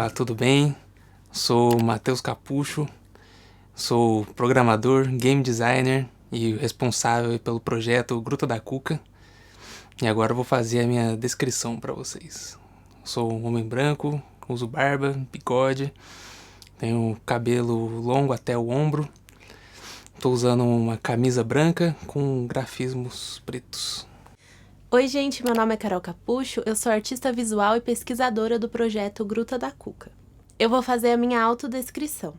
Olá, tudo bem? Sou Matheus Capucho, sou programador, game designer e responsável pelo projeto Gruta da Cuca. E agora eu vou fazer a minha descrição para vocês. Sou um homem branco, uso barba, bigode, tenho cabelo longo até o ombro. Estou usando uma camisa branca com grafismos pretos. Oi gente, meu nome é Carol Capucho, eu sou artista visual e pesquisadora do projeto Gruta da Cuca. Eu vou fazer a minha autodescrição.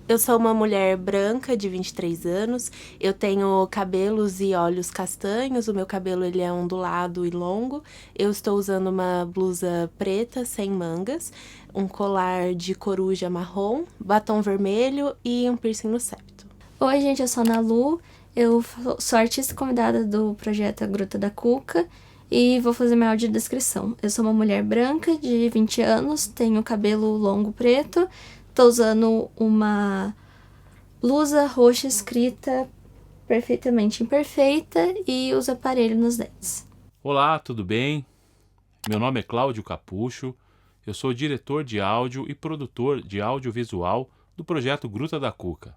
Eu sou uma mulher branca de 23 anos, eu tenho cabelos e olhos castanhos, o meu cabelo ele é ondulado e longo, eu estou usando uma blusa preta sem mangas, um colar de coruja marrom, batom vermelho e um piercing no septo. Oi gente, eu sou a Ana Lu, eu sou artista convidada do projeto Gruta da Cuca e vou fazer minha audiodescrição. Eu sou uma mulher branca de 20 anos, tenho cabelo longo preto, tô usando uma blusa roxa escrita perfeitamente imperfeita e uso aparelho nos dentes. Olá, tudo bem? Meu nome é Cláudio Capucho, eu sou diretor de áudio e produtor de audiovisual do projeto Gruta da Cuca.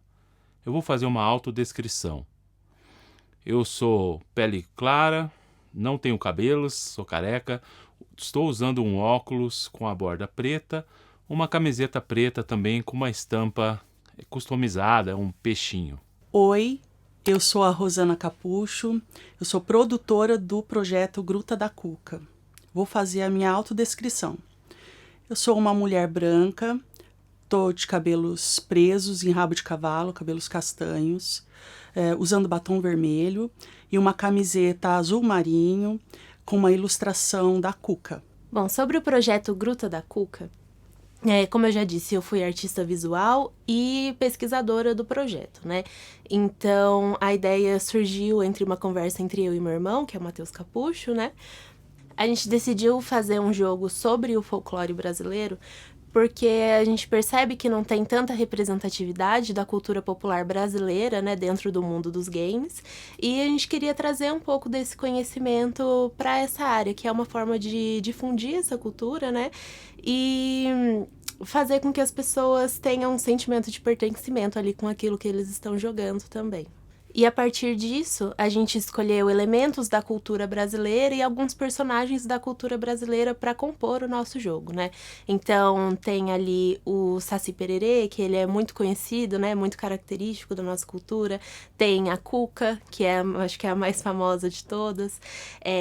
Eu vou fazer uma autodescrição. Eu sou pele clara, não tenho cabelos, sou careca, estou usando um óculos com a borda preta, uma camiseta preta também com uma estampa customizada, um peixinho. Oi, eu sou a Rosana Capucho, eu sou produtora do projeto Gruta da Cuca. Vou fazer a minha autodescrição. Eu sou uma mulher branca, tô de cabelos presos em rabo de cavalo, cabelos castanhos, usando batom vermelho e uma camiseta azul marinho com uma ilustração da Cuca. Bom, sobre o projeto Gruta da Cuca, como eu já disse, eu fui artista visual e pesquisadora do projeto, né? Então, a ideia surgiu entre uma conversa entre eu e meu irmão, que é o Matheus Capucho, né? A gente decidiu fazer um jogo sobre o folclore brasileiro porque a gente percebe que não tem tanta representatividade da cultura popular brasileira, né, dentro do mundo dos games, e a gente queria trazer um pouco desse conhecimento para essa área, que é uma forma de difundir essa cultura, né, e fazer com que as pessoas tenham um sentimento de pertencimento ali com aquilo que eles estão jogando também. E a partir disso, a gente escolheu elementos da cultura brasileira e alguns personagens da cultura brasileira para compor o nosso jogo, né? Então, tem ali o Saci Pererê, que ele é muito conhecido, né? Muito característico da nossa cultura. Tem a Cuca, que acho que é a mais famosa de todas.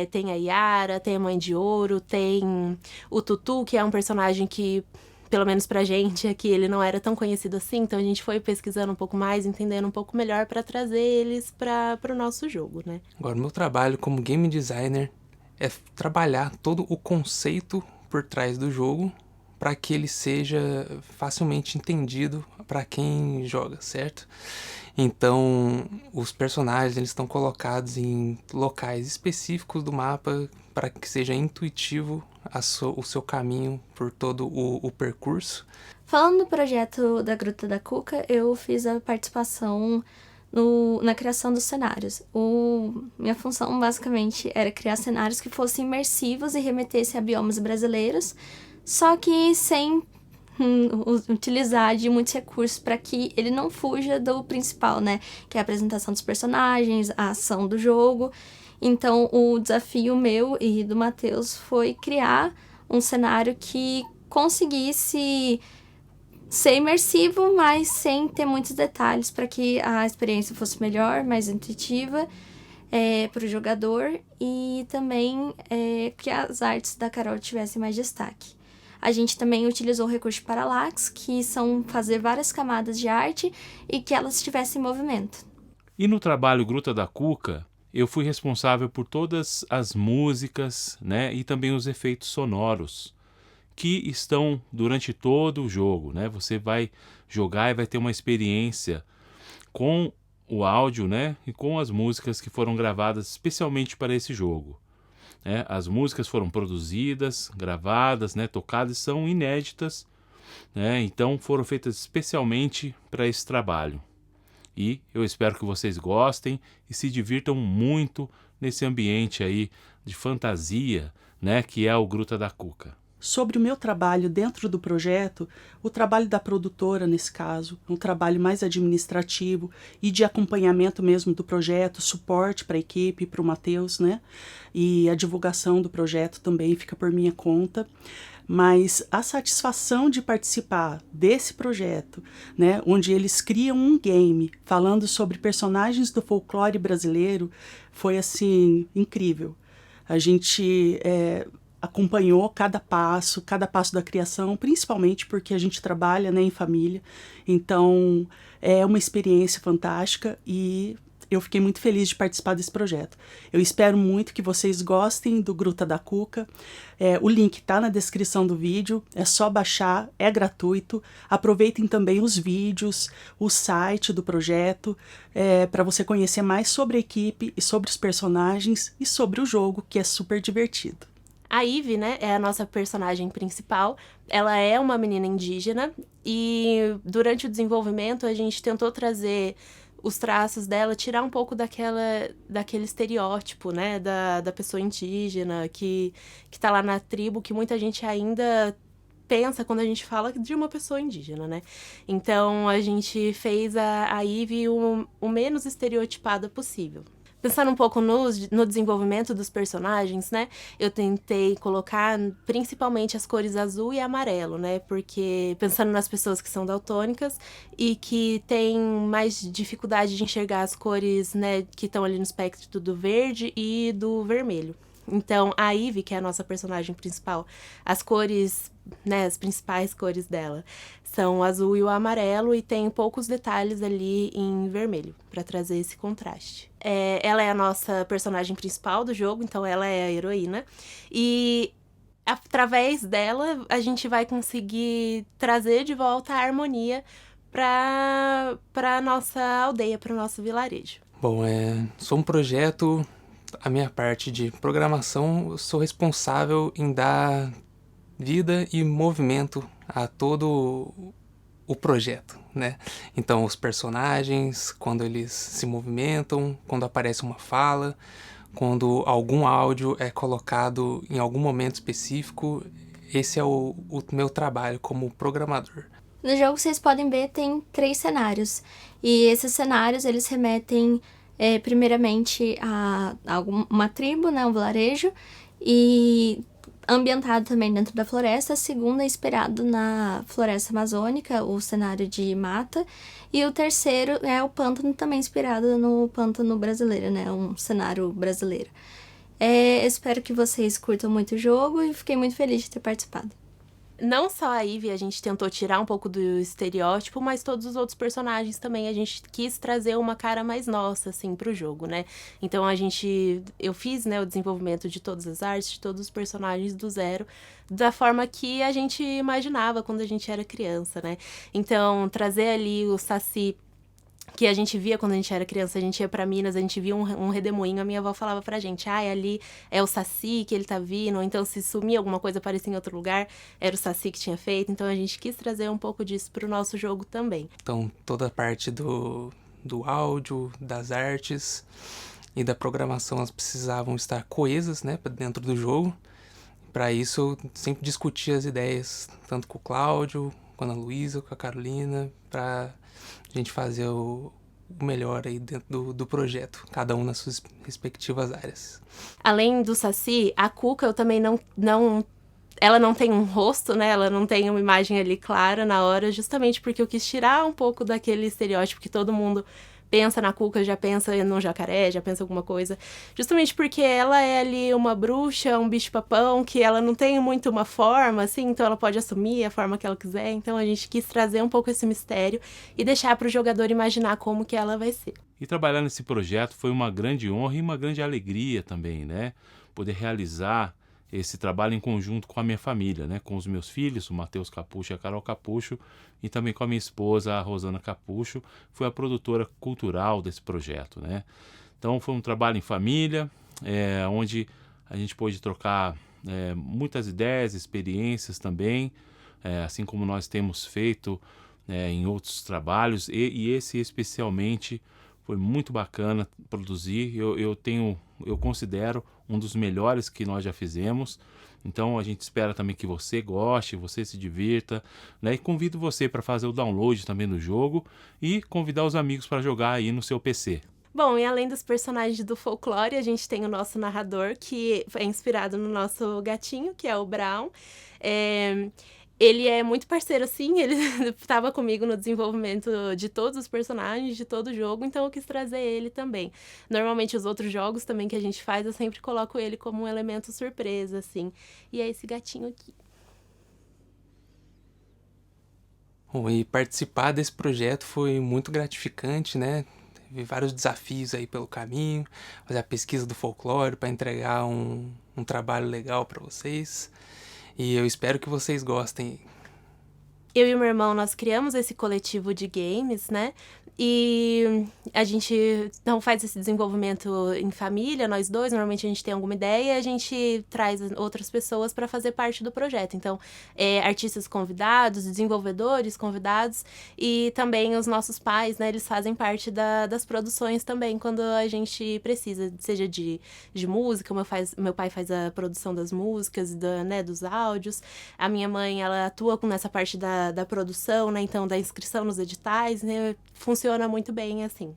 Tem a Yara, tem a Mãe de Ouro, tem o Tutu, que é um personagem que, pelo menos pra gente aqui, ele não era tão conhecido assim, então a gente foi pesquisando um pouco mais, entendendo um pouco melhor para trazer eles para o nosso jogo, né? Agora, meu trabalho como game designer é trabalhar todo o conceito por trás do jogo para que ele seja facilmente entendido para quem joga, certo? Então, os personagens eles estão colocados em locais específicos do mapa para que seja intuitivo o seu caminho por todo o percurso. Falando do projeto da Gruta da Cuca, eu fiz a participação na criação dos cenários. Minha função, basicamente, era criar cenários que fossem imersivos e remetessem a biomas brasileiros, só que sem utilizar de muitos recursos para que ele não fuja do principal, né? Que é a apresentação dos personagens, a ação do jogo. Então, o desafio meu e do Matheus foi criar um cenário que conseguisse ser imersivo, mas sem ter muitos detalhes, para que a experiência fosse melhor, mais intuitiva para o jogador e também que as artes da Carol tivessem mais destaque. A gente também utilizou o recurso de parallax, que são fazer várias camadas de arte e que elas estivessem em movimento. E no trabalho Gruta da Cuca, eu fui responsável por todas as músicas, né, e também os efeitos sonoros que estão durante todo o jogo, né? Você vai jogar e vai ter uma experiência com o áudio, né, e com as músicas que foram gravadas especialmente para esse jogo. As músicas foram produzidas, gravadas, né, tocadas, são inéditas, né, então foram feitas especialmente para esse trabalho. E eu espero que vocês gostem e se divirtam muito nesse ambiente aí de fantasia, né, que é o Gruta da Cuca. Sobre o meu trabalho dentro do projeto, o trabalho da produtora, nesse caso, um trabalho mais administrativo e de acompanhamento mesmo do projeto, suporte para a equipe, para o Matheus, né? E a divulgação do projeto também fica por minha conta. Mas a satisfação de participar desse projeto, né, onde eles criam um game falando sobre personagens do folclore brasileiro, foi, assim, incrível. A gente acompanhou cada passo da criação, principalmente porque a gente trabalha, né, em família. Então, é uma experiência fantástica e eu fiquei muito feliz de participar desse projeto. Eu espero muito que vocês gostem do Gruta da Cuca. O link está na descrição do vídeo, é só baixar, é gratuito. Aproveitem também os vídeos, o site do projeto, para você conhecer mais sobre a equipe e sobre os personagens e sobre o jogo, que é super divertido. A Ivy, né, é a nossa personagem principal. Ela é uma menina indígena e durante o desenvolvimento a gente tentou trazer os traços dela, tirar um pouco daquele estereótipo, né, da pessoa indígena que tá lá na tribo, que muita gente ainda pensa quando a gente fala de uma pessoa indígena, né? Então, a gente fez a Ivy o menos estereotipada possível. Pensando um pouco no desenvolvimento dos personagens, né? Eu tentei colocar principalmente as cores azul e amarelo, né? Porque pensando nas pessoas que são daltônicas e que têm mais dificuldade de enxergar as cores, né? Que estão ali no espectro do verde e do vermelho. Então, a Ivy, que é a nossa personagem principal, as cores, né, as principais cores dela são o azul e o amarelo e tem poucos detalhes ali em vermelho, para trazer esse contraste. Ela é a nossa personagem principal do jogo, então ela é a heroína. E através dela, a gente vai conseguir trazer de volta a harmonia para nossa aldeia, para o nosso vilarejo. Bom, sou um projeto. A minha parte de programação, eu sou responsável em dar vida e movimento a todo o projeto, né? Então, os personagens, quando eles se movimentam, quando aparece uma fala, quando algum áudio é colocado em algum momento específico, esse é o meu trabalho como programador. No jogo, vocês podem ver, tem 3 cenários. E esses cenários, eles remetem primeiramente a uma tribo, né, um vilarejo, e ambientado também dentro da floresta. A segunda é inspirado na floresta amazônica, o cenário de mata, e o terceiro é o pântano, também inspirado no pântano brasileiro, né, um cenário brasileiro. Espero que vocês curtam muito o jogo e fiquei muito feliz de ter participado. Não só a Ivy a gente tentou tirar um pouco do estereótipo, mas todos os outros personagens também a gente quis trazer uma cara mais nossa, assim, pro jogo, né? Então eu fiz, né, o desenvolvimento de todas as artes, de todos os personagens do zero, da forma que a gente imaginava quando a gente era criança, né? Então, trazer ali o Saci, que a gente via quando a gente era criança, a gente ia pra Minas, a gente via um redemoinho, a minha avó falava pra gente, ali é o Saci que ele tá vindo, ou então se sumia alguma coisa, aparecia em outro lugar, era o Saci que tinha feito, então a gente quis trazer um pouco disso pro nosso jogo também. Então, toda a parte do áudio, das artes e da programação, elas precisavam estar coesas, né, dentro do jogo. Para isso, eu sempre discutia as ideias, tanto com o Cláudio, com a Ana Luísa, com a Carolina, para a gente fazer o melhor aí dentro do projeto, cada um nas suas respectivas áreas. Além do Saci, a Cuca eu também ela não tem um rosto, né? Ela não tem uma imagem ali clara na hora, justamente porque eu quis tirar um pouco daquele estereótipo que todo mundo pensa na Cuca, já pensa no jacaré, já pensa alguma coisa. Justamente porque ela é ali uma bruxa, um bicho-papão, que ela não tem muito uma forma, assim, então ela pode assumir a forma que ela quiser. Então a gente quis trazer um pouco esse mistério e deixar para o jogador imaginar como que ela vai ser. E trabalhar nesse projeto foi uma grande honra e uma grande alegria também, né? Poder realizar esse trabalho em conjunto com a minha família, né? Com os meus filhos, o Matheus Capucho e a Carol Capucho, e também com a minha esposa, a Rosana Capucho, foi a produtora cultural desse projeto, né? Então foi um trabalho em família, onde a gente pôde trocar muitas ideias, experiências também, assim como nós temos feito em outros trabalhos, e esse especialmente foi muito bacana produzir. Eu considero um dos melhores que nós já fizemos, Então a gente espera também que você goste, você se divirta, né? E convido você para fazer o download também do jogo e convidar os amigos para jogar aí no seu PC. Bom, e além dos personagens do folclore, a gente tem o nosso narrador, que é inspirado no nosso gatinho, que é o Brown. Ele é muito parceiro, assim, ele estava comigo no desenvolvimento de todos os personagens, de todo o jogo, então eu quis trazer ele também. Normalmente os outros jogos também que a gente faz, eu sempre coloco ele como um elemento surpresa, assim. E é esse gatinho aqui. Bom, e participar desse projeto foi muito gratificante, né? Teve vários desafios aí pelo caminho, fazer a pesquisa do folclore para entregar um trabalho legal para vocês. E eu espero que vocês gostem. Eu e o meu irmão, nós criamos esse coletivo de games, né? E a gente não faz esse desenvolvimento em família, nós dois. Normalmente a gente tem alguma ideia e a gente traz outras pessoas para fazer parte do projeto. Então, artistas convidados, desenvolvedores convidados e também os nossos pais, né? Eles fazem parte das produções também quando a gente precisa, seja de música. Meu pai faz a produção das músicas, né, dos áudios. A minha mãe, ela atua nessa parte da produção, né? Então, da inscrição nos editais, né? Funciona muito bem assim.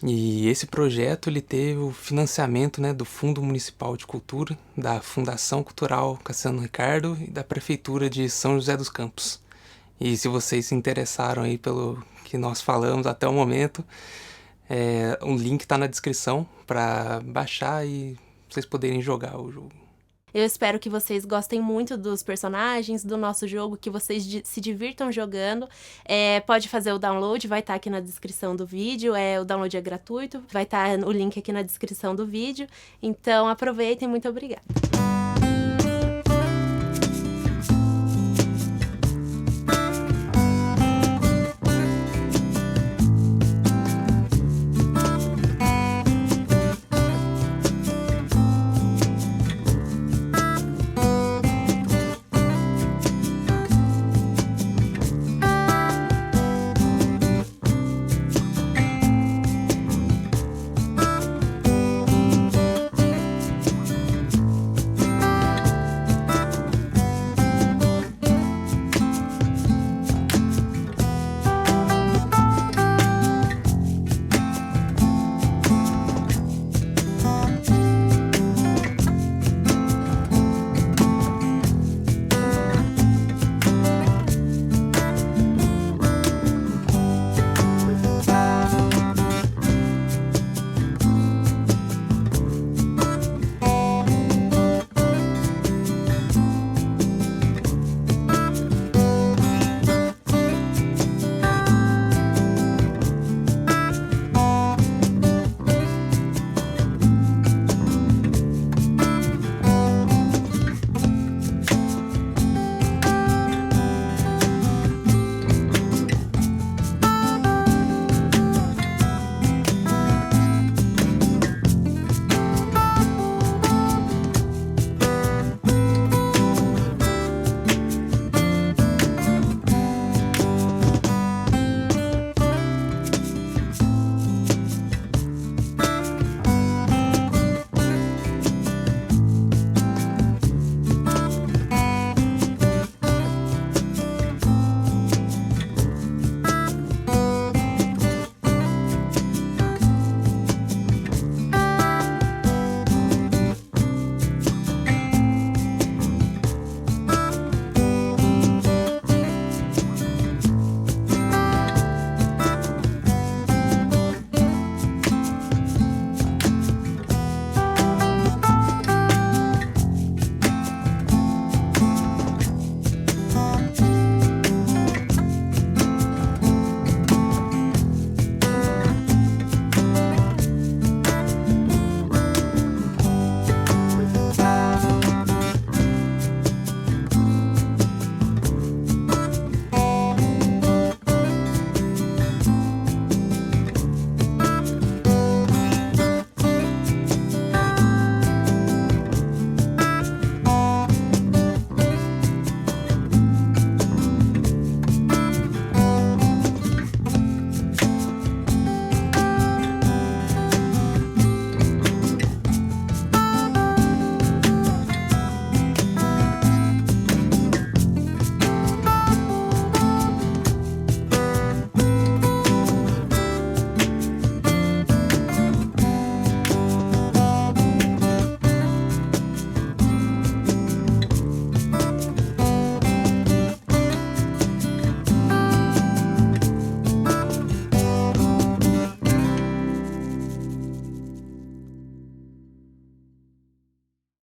E esse projeto ele teve o financiamento, né, do Fundo Municipal de Cultura, da Fundação Cultural Cassiano Ricardo e da Prefeitura de São José dos Campos. E se vocês se interessaram aí pelo que nós falamos até o momento, o link está na descrição para baixar e vocês poderem jogar o jogo. Eu espero que vocês gostem muito dos personagens, do nosso jogo, que vocês se divirtam jogando. Pode fazer o download, vai estar aqui na descrição do vídeo. O download é gratuito, vai estar o link aqui na descrição do vídeo. Então aproveitem, muito obrigada.